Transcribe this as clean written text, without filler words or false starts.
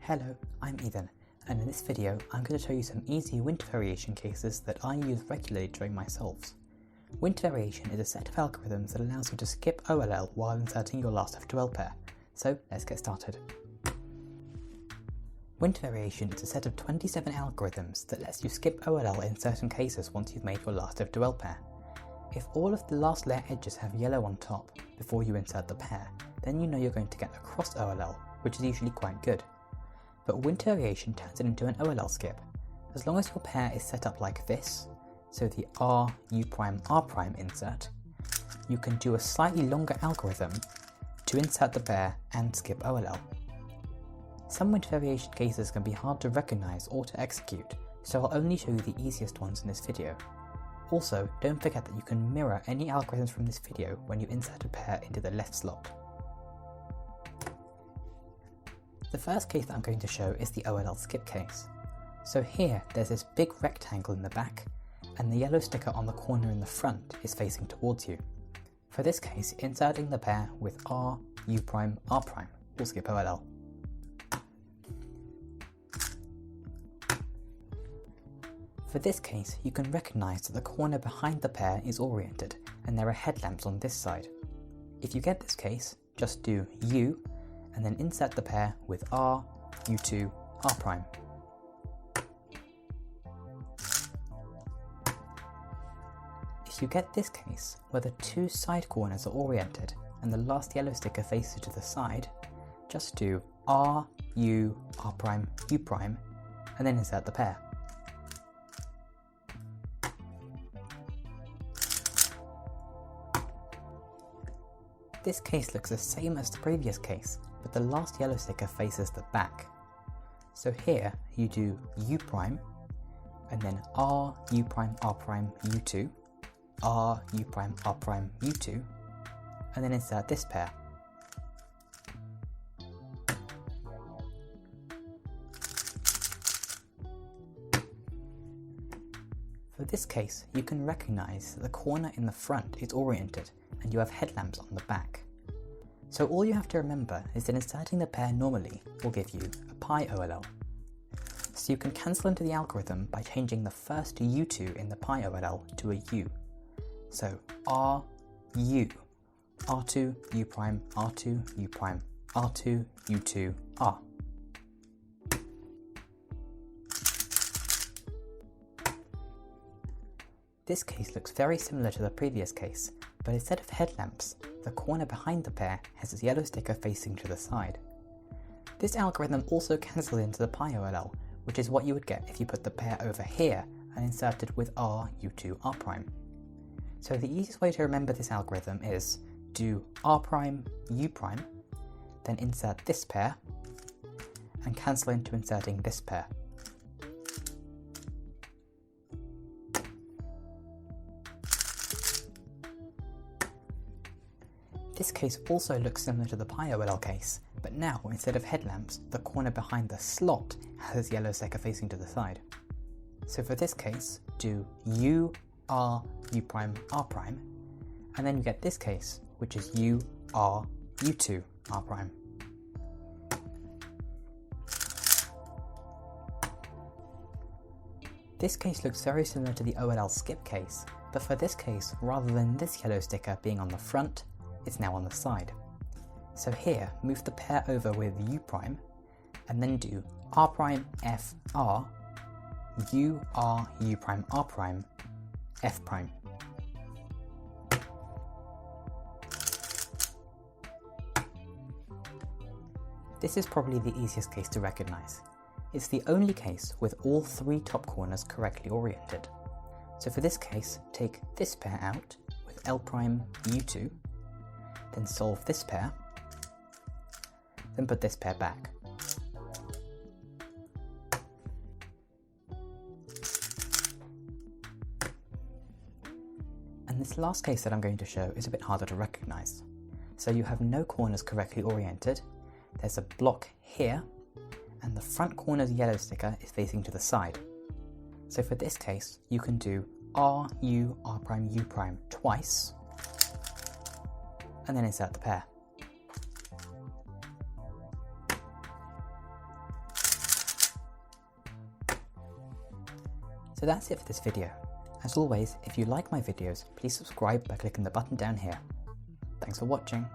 Hello, I'm Ethan, and in this video I'm going to show you some easy winter variation cases that I use regularly during my solves. Winter variation is a set of algorithms that allows you to skip OLL while inserting your last f2l pair, so let's get started. Winter variation is a set of 27 algorithms that lets you skip OLL in certain cases once you've made your last f2l pair. If all of the last layer edges have yellow on top before you insert the pair, then you know you're going to get a cross OLL, which is usually quite good. But winter variation turns it into an OLL skip. As long as your pair is set up like this, so the R, U', R' insert, you can do a slightly longer algorithm to insert the pair and skip OLL. Some winter variation cases can be hard to recognize or to execute, so I'll only show you the easiest ones in this video. Also, don't forget that you can mirror any algorithms from this video when you insert a pair into the left slot. The first case that I'm going to show is the OLL skip case. So here there's this big rectangle in the back, and the yellow sticker on the corner in the front is facing towards you. For this case, inserting the pair with R, U', R' will skip OLL. For this case, you can recognise that the corner behind the pair is oriented, and there are headlamps on this side. If you get this case, just do U, and then insert the pair with R, U2, R'. If you get this case, where the two side corners are oriented and the last yellow sticker faces to the side, just do R, U, R', U', and then insert the pair. This case looks the same as the previous case, but the last yellow sticker faces the back. So here you do U', and then R, U', R', U2, R, U', R', U2, and then insert this pair. For this case, you can recognise that the corner in the front is oriented and you have headlamps on the back. So all you have to remember is that inserting the pair normally will give you a pi OLL. So you can cancel into the algorithm by changing the first U2 in the pi OLL to a U. So R, U, R2, U', R2, U', R2, U2, R. This case looks very similar to the previous case, but instead of headlamps, the corner behind the pair has its yellow sticker facing to the side. This algorithm also cancels into the pi OLL, which is what you would get if you put the pair over here and inserted with R, U2, R'. So the easiest way to remember this algorithm is do R', U', then insert this pair, and cancel into inserting this pair. This case also looks similar to the pi OLL case, but now instead of headlamps, the corner behind the slot has yellow sticker facing to the side. So for this case, do U, R, U', R', and then you get this case, which is U, R, U2, R'. This case looks very similar to the OLL skip case, but for this case, rather than this yellow sticker being on the front, it's now on the side. So here, move the pair over with U', and then do R', F, R, U, R, U', R', F'. This is probably the easiest case to recognize. It's the only case with all three top corners correctly oriented. So for this case, take this pair out with L', U2, then solve this pair, then put this pair back. And this last case that I'm going to show is a bit harder to recognise. So you have no corners correctly oriented, there's a block here, and the front corner's yellow sticker is facing to the side. So for this case, you can do R, U, R', U' twice, and then insert the pair. So that's it for this video. As always, if you like my videos, please subscribe by clicking the button down here. Thanks for watching.